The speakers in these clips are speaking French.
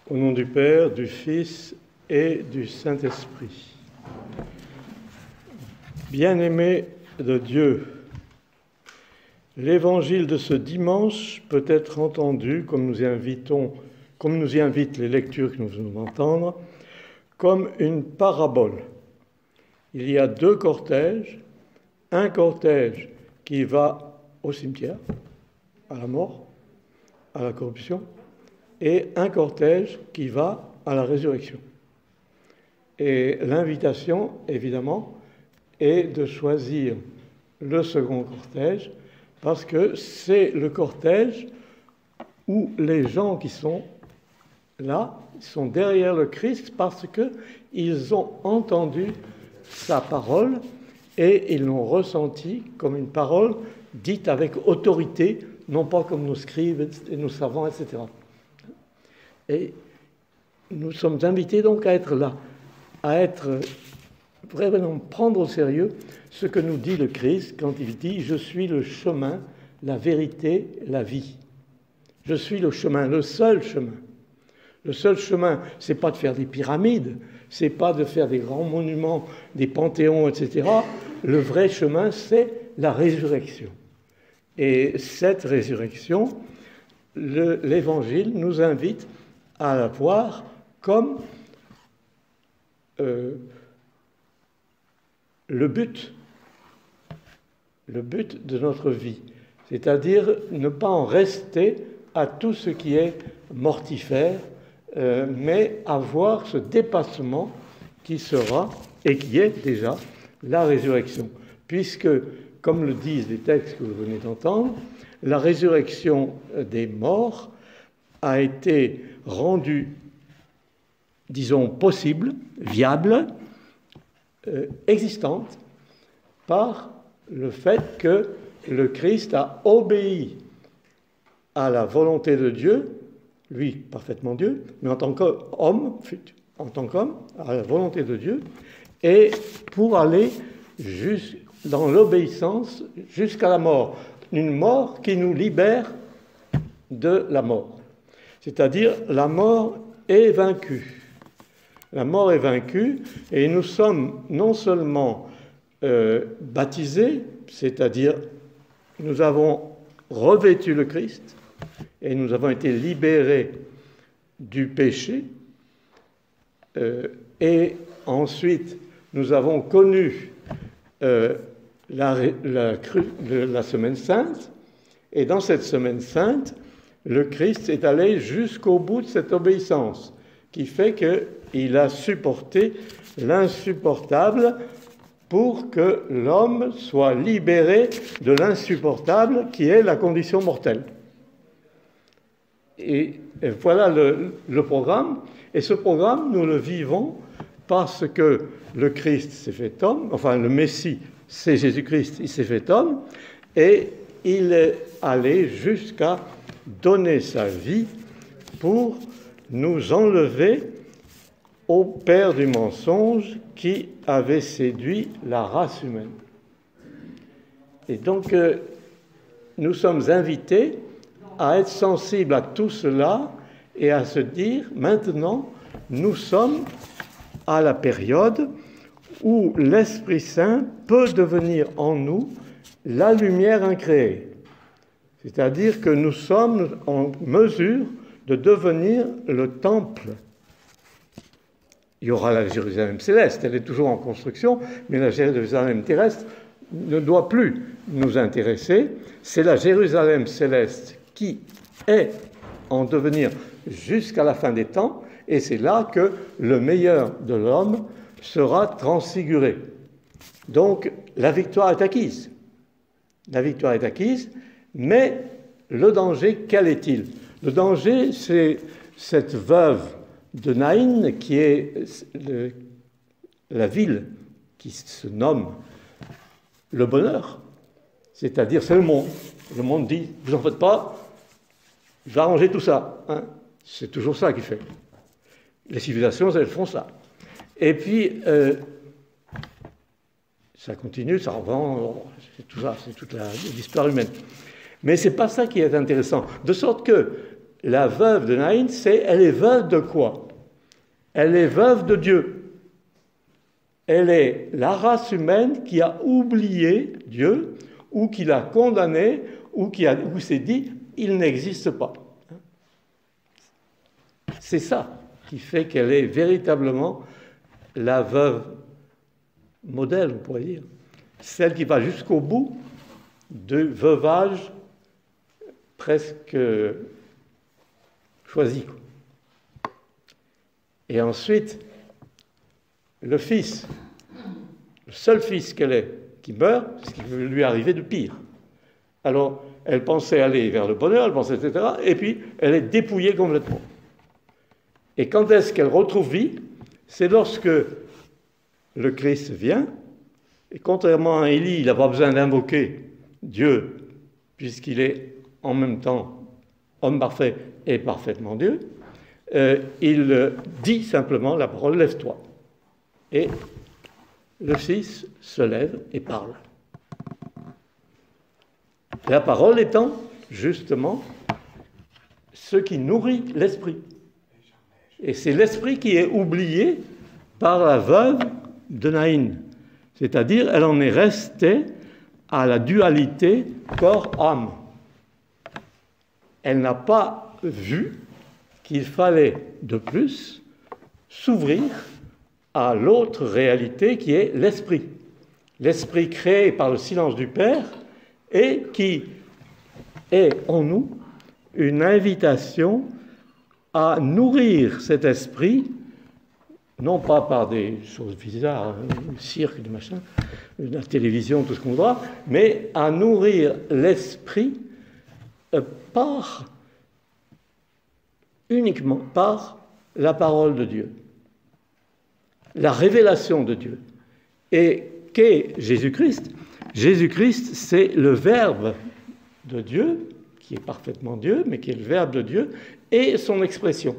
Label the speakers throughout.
Speaker 1: Au nom du Père, du Fils et du Saint-Esprit. Bien-aimés de Dieu, l'évangile de ce dimanche peut être entendu, comme nous y invitent les lectures que nous venons d'entendre, comme une parabole. Il y a deux cortèges, un cortège qui va au cimetière, à la mort, à la corruption, et un cortège qui va à la résurrection. Et l'invitation, évidemment, est de choisir le second cortège, parce que c'est le cortège où les gens qui sont là sont derrière le Christ parce qu'ils ont entendu sa parole et ils l'ont ressenti comme une parole dite avec autorité, non pas comme nos scribes et nos savants, etc. Et nous sommes invités donc à être là, à être vraiment prendre au sérieux ce que nous dit le Christ quand il dit « Je suis le chemin, la vérité, la vie ». Je suis le chemin, le seul chemin. Le seul chemin, c'est pas de faire des pyramides, c'est pas de faire des grands monuments, des panthéons, etc. Le vrai chemin, c'est la résurrection. Et cette résurrection, l'Évangile nous invite à la voir comme le but de notre vie, c'est-à-dire ne pas en rester à tout ce qui est mortifère, mais avoir ce dépassement qui sera et qui est déjà la résurrection. Puisque, comme le disent les textes que vous venez d'entendre, la résurrection des morts a été rendue, disons, possible, viable, existante, par le fait que le Christ a obéi à la volonté de Dieu, lui, parfaitement Dieu, mais en tant qu'homme, à la volonté de Dieu, et pour aller dans l'obéissance jusqu'à la mort. Une mort qui nous libère de la mort. C'est-à-dire, la mort est vaincue. La mort est vaincue, et nous sommes non seulement baptisés, c'est-à-dire nous avons revêtu le Christ, et nous avons été libérés du péché, et ensuite nous avons connu la semaine sainte, et dans cette semaine sainte, le Christ est allé jusqu'au bout de cette obéissance, qui fait qu'il a supporté l'insupportable pour que l'homme soit libéré de l'insupportable qui est la condition mortelle. Et voilà le programme. Et ce programme, nous le vivons parce que le Christ s'est fait homme, enfin le Messie, c'est Jésus-Christ, il s'est fait homme, et il est allé jusqu'à donner sa vie pour nous enlever au père du mensonge qui avait séduit la race humaine. Et donc, nous sommes invités à être sensibles à tout cela et à se dire, maintenant, nous sommes à la période où l'Esprit Saint peut devenir en nous la lumière incréée. C'est-à-dire que nous sommes en mesure de devenir le temple. Il y aura la Jérusalem céleste, elle est toujours en construction, mais la Jérusalem terrestre ne doit plus nous intéresser. C'est la Jérusalem céleste qui est en devenir jusqu'à la fin des temps, et c'est là que le meilleur de l'homme sera transfiguré. Donc, la victoire est acquise. La victoire est acquise, mais le danger, quel est-il? Le danger, c'est cette veuve de Naïn, qui est la ville qui se nomme le bonheur, c'est-à-dire c'est le monde. Le monde dit, vous en faites pas, je vais arranger tout ça. Hein, c'est toujours ça qu'il fait. Les civilisations, elles font ça. Et puis, ça continue, ça revend, c'est tout ça, c'est toute l'histoire humaine. Mais ce n'est pas ça qui est intéressant. De sorte que la veuve de Naïn, elle est veuve de quoi? Elle est veuve de Dieu. Elle est la race humaine qui a oublié Dieu, ou qui l'a condamné, ou s'est dit « il n'existe pas ». C'est ça qui fait qu'elle est véritablement la veuve modèle, on pourrait dire. Celle qui va jusqu'au bout de veuvage presque choisi. Et ensuite, le fils, le seul fils qu'elle est, qui meurt, c'est ce qui veut lui arriver de pire. Alors, elle pensait aller vers le bonheur, elle pensait, etc., et puis elle est dépouillée complètement. Et quand est-ce qu'elle retrouve vie? C'est lorsque le Christ vient, et contrairement à Élie, il n'a pas besoin d'invoquer Dieu, puisqu'il est en même temps homme parfait et parfaitement Dieu, il dit simplement la parole « lève-toi ». Et le Fils se lève et parle. La parole étant justement ce qui nourrit l'esprit. Et c'est l'esprit qui est oublié par la veuve de Naïn. C'est-à-dire, elle en est restée à la dualité corps-âme. Elle n'a pas vu qu'il fallait de plus s'ouvrir à l'autre réalité qui est l'esprit. L'esprit créé par le silence du Père et qui est en nous une invitation à nourrir cet esprit, non pas par des choses bizarres, le cirque, du machin, la télévision, tout ce qu'on voudra, mais à nourrir l'esprit uniquement par la parole de Dieu, la révélation de Dieu. Et qu'est Jésus-Christ? Jésus-Christ, c'est le Verbe de Dieu, qui est parfaitement Dieu, mais qui est le Verbe de Dieu, et son expression.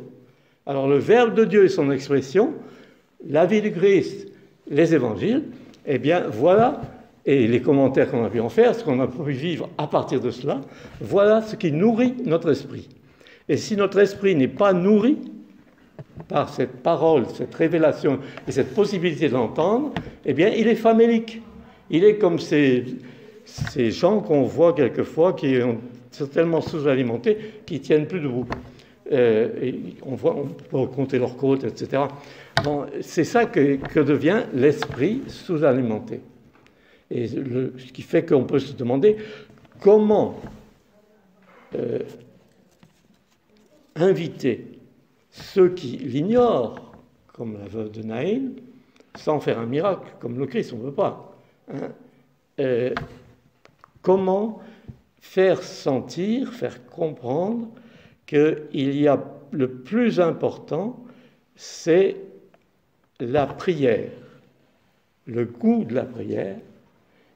Speaker 1: Alors le Verbe de Dieu et son expression, la vie du Christ, les évangiles, eh bien voilà, et les commentaires qu'on a pu en faire, ce qu'on a pu vivre à partir de cela, voilà ce qui nourrit notre esprit. Et si notre esprit n'est pas nourri par cette parole, cette révélation et cette possibilité d'entendre, eh bien il est famélique. Il est comme ces gens qu'on voit quelquefois qui sont tellement sous-alimentés qu'ils ne tiennent plus debout. Et on peut compter leurs côtes, etc. Bon, c'est ça que devient l'esprit sous-alimenté. Et ce qui fait qu'on peut se demander comment inviter ceux qui l'ignorent, comme la veuve de Naïn, sans faire un miracle, comme le Christ, on ne peut pas. Hein, comment faire sentir, faire comprendre qu'il y a le plus important, c'est la prière, le goût de la prière.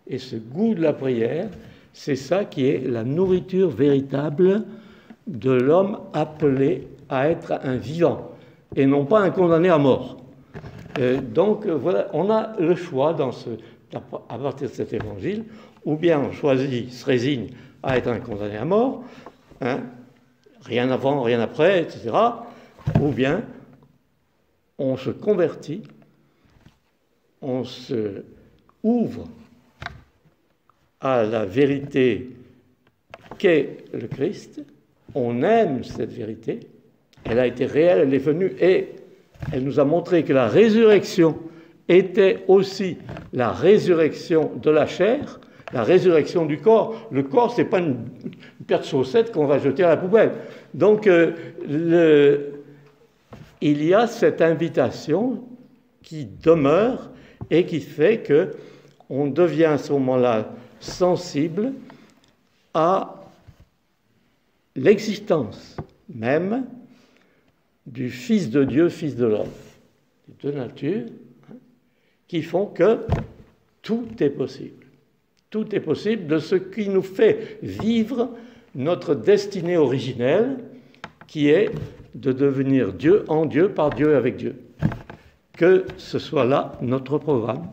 Speaker 1: Et ce goût de la prière, c'est ça qui est la nourriture véritable de l'homme appelé à être un vivant, et non pas un condamné à mort. Donc voilà, on a le choix à partir de cet évangile, ou bien on choisit, se résigne à être un condamné à mort, hein, rien avant, rien après, etc., ou bien on se convertit, on se ouvre à la vérité qu'est le Christ, on aime cette vérité, elle a été réelle, elle est venue et elle nous a montré que la résurrection était aussi la résurrection de la chair, la résurrection du corps. Le corps, ce n'est pas une paire de chaussettes qu'on va jeter à la poubelle. Donc, il y a cette invitation qui demeure et qui fait qu'on devient à ce moment-là sensible à l'existence même du Fils de Dieu, Fils de l'homme. Les deux natures qui font que tout est possible. Tout est possible de ce qui nous fait vivre notre destinée originelle, qui est de devenir Dieu en Dieu, par Dieu, avec Dieu. Que ce soit là notre programme.